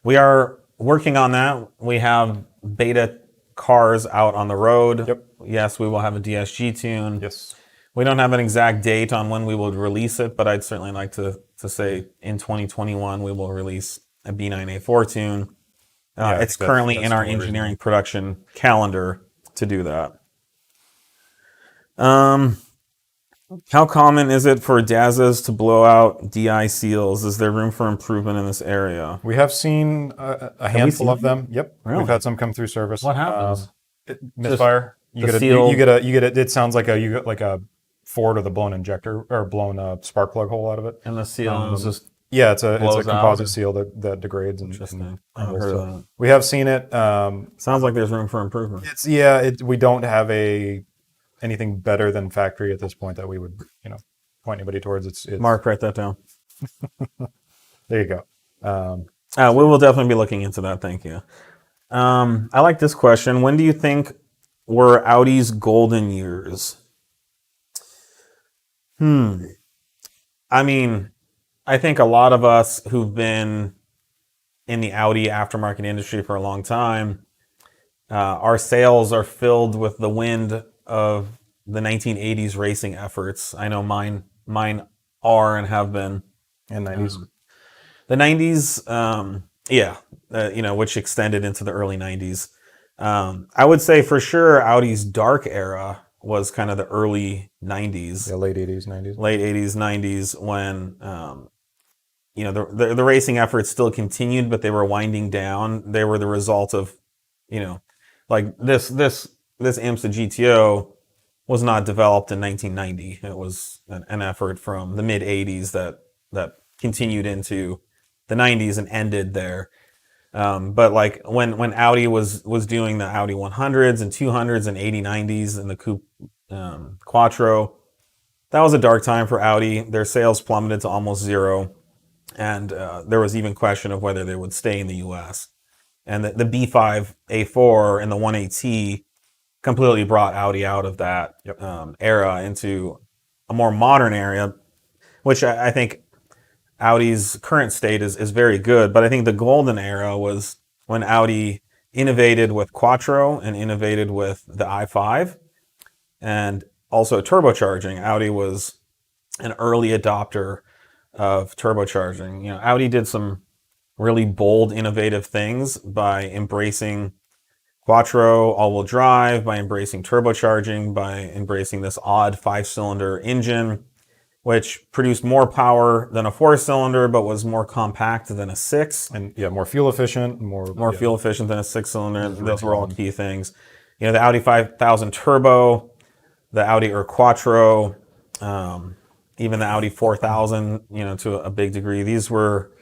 We are working on that. We have beta cars out on the road. Yep. Yes, we will have a DSG tune. Yes. We don't have an exact date on when we will release it, but I'd certainly like to say in 2021 we will release a B9A4 tune. It's currently in our engineering production calendar to do that. How common is it for DAZs to blow out DI seals? Is there room for improvement in this area? We have seen a handful of them. Yep. Really? We've had some come through service. What happens? Misfire. You get a. It sounds like you get like a Ford with a blown injector or blown spark plug hole out of it. And the seal is just it's a composite out. seal that degrades. Interesting. I haven't heard of that. We have seen it. Sounds like there's room for improvement. We don't have anything better than factory at this point that we would point anybody towards. It's Mark, write that down. There you go. We will definitely be looking into that. Thank you. I like this question. When do you think were Audi's golden years? I mean, I think a lot of us who've been in the Audi aftermarket industry for a long time, our sails are filled with the wind of the 1980s racing efforts. I know mine are and have been. And 90s. The 90s, which extended into the early 90s. I would say for sure Audi's dark era was kind of the early 90s. Yeah, late 80s, 90s. Late 80s, 90s, when the racing efforts still continued, but they were winding down. They were the result of, like this IMSA GTO was not developed in 1990. It was an effort from the mid 80s that continued into the 90s and ended there. But like when Audi was doing the Audi 100s and 200s and 8090s and the Coupe Quattro, that was a dark time for Audi. Their sales plummeted to almost zero, and there was even question of whether they would stay in the U.S. And the B5 A4 and the 1AT completely brought Audi out of that era into a more modern area, which I think Audi's current state is very good. But I think the golden era was when Audi innovated with Quattro and innovated with the i5 and also turbocharging. Audi was an early adopter of turbocharging. You know, Audi did some really bold, innovative things by embracing Quattro all-wheel drive, by embracing turbocharging, by embracing this odd 5-cylinder engine, which produced more power than a 4-cylinder, but was more compact than a 6. And more fuel efficient, more fuel efficient than a 6-cylinder. Those were all key things. You know, the Audi 5000 Turbo, the Audi Quattro, even the Audi 4000, you know, to a big degree. These were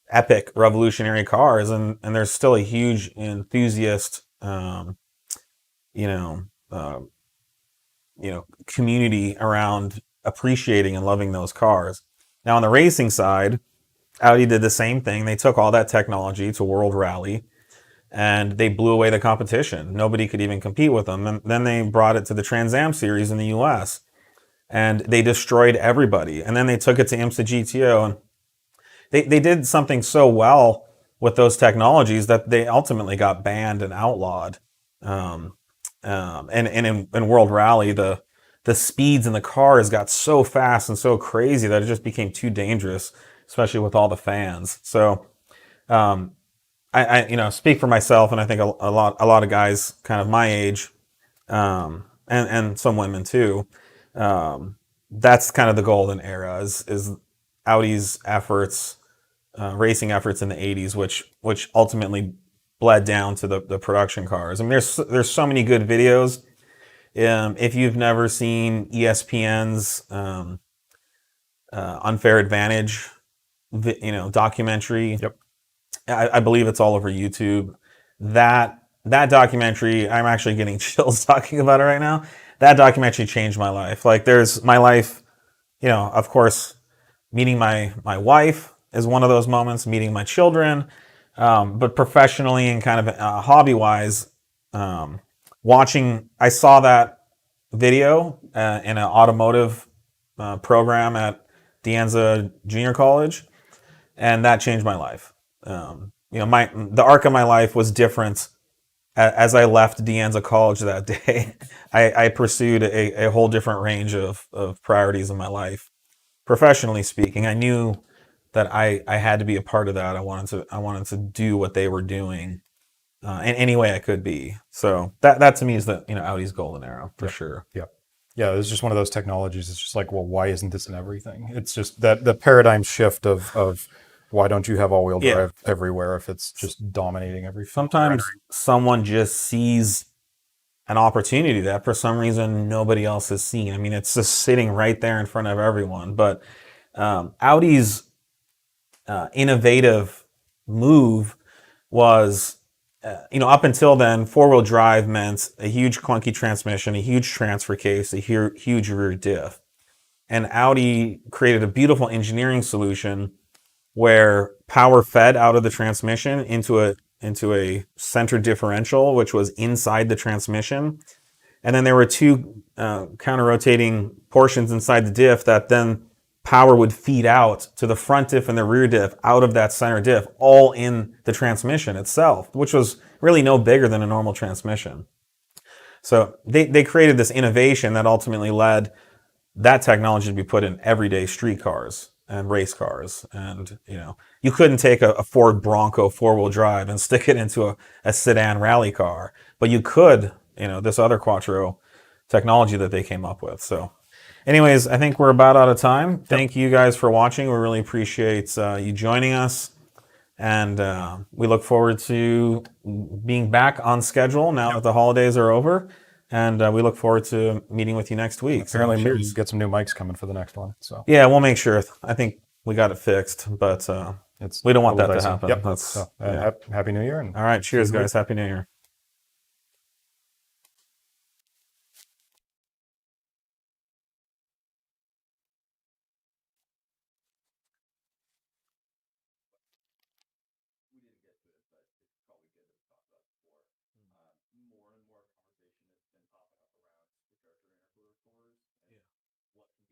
epic, revolutionary cars, and there's still a huge enthusiast, community around appreciating and loving those cars. Now on the racing side, Audi did the same thing. They took all that technology to World Rally, and they blew away the competition. Nobody could even compete with them. And then they brought it to the Trans Am series in the U.S., and they destroyed everybody. And then they took it to IMSA GTO, and they did something so well with those technologies that they ultimately got banned and outlawed. And in World Rally, the speeds in the cars got so fast and so crazy that it just became too dangerous, especially with all the fans. So, I speak for myself, and I think a lot of guys kind of my age, and some women too. That's kind of the golden era is Audi's efforts, racing efforts in the 80s, which ultimately bled down to the production cars. I mean, there's so many good videos. If you've never seen ESPN's Unfair Advantage, documentary, I believe it's all over YouTube. That documentary, I'm actually getting chills talking about it right now. That documentary changed my life. Like, there's my life, of course, meeting my wife is one of those moments, meeting my children, but professionally and kind of hobby-wise, I saw that video in an automotive program at De Anza Junior College, and that changed my life. The arc of my life was different as I left De Anza College that day. I pursued a whole different range of priorities in my life. Professionally speaking, I knew that I had to be a part of that. I wanted to do what they were doing in any way I could be. So that to me is the Audi's golden era for sure. Yeah, it's just one of those technologies. It's just like, well, why isn't this in everything? It's just that the paradigm shift of why don't you have all-wheel drive everywhere if it's just dominating everything? Sometimes someone just sees an opportunity that for some reason nobody else has seen. I mean, it's just sitting right there in front of everyone. But Audi's innovative move was, up until then, four-wheel drive meant a huge clunky transmission, a huge transfer case, a huge rear diff. And Audi created a beautiful engineering solution where power fed out of the transmission into a center differential, which was inside the transmission. And then there were two counter-rotating portions inside the diff that then power would feed out to the front diff and the rear diff out of that center diff, all in the transmission itself, which was really no bigger than a normal transmission. So they created this innovation that ultimately led that technology to be put in everyday street cars and race cars. And, you couldn't take a Ford Bronco four-wheel drive and stick it into a sedan rally car, but you could, this other Quattro technology that they came up with. So anyways, I think we're about out of time. Thank you guys for watching. We really appreciate you joining us. And we look forward to being back on schedule now that the holidays are over. And we look forward to meeting with you next week. Apparently, we'll get some new mics coming for the next one. So yeah, we'll make sure. I think we got it fixed. But it's We don't a want that little to dicey. happen. Yep. That's So, yeah. Happy New Year. And All right. Cheers, See you guys. Happy New Year. we didn't get to it, but it's probably good to talk about before. More and more conversation has been popping up around supercharger intercooler cores and what can be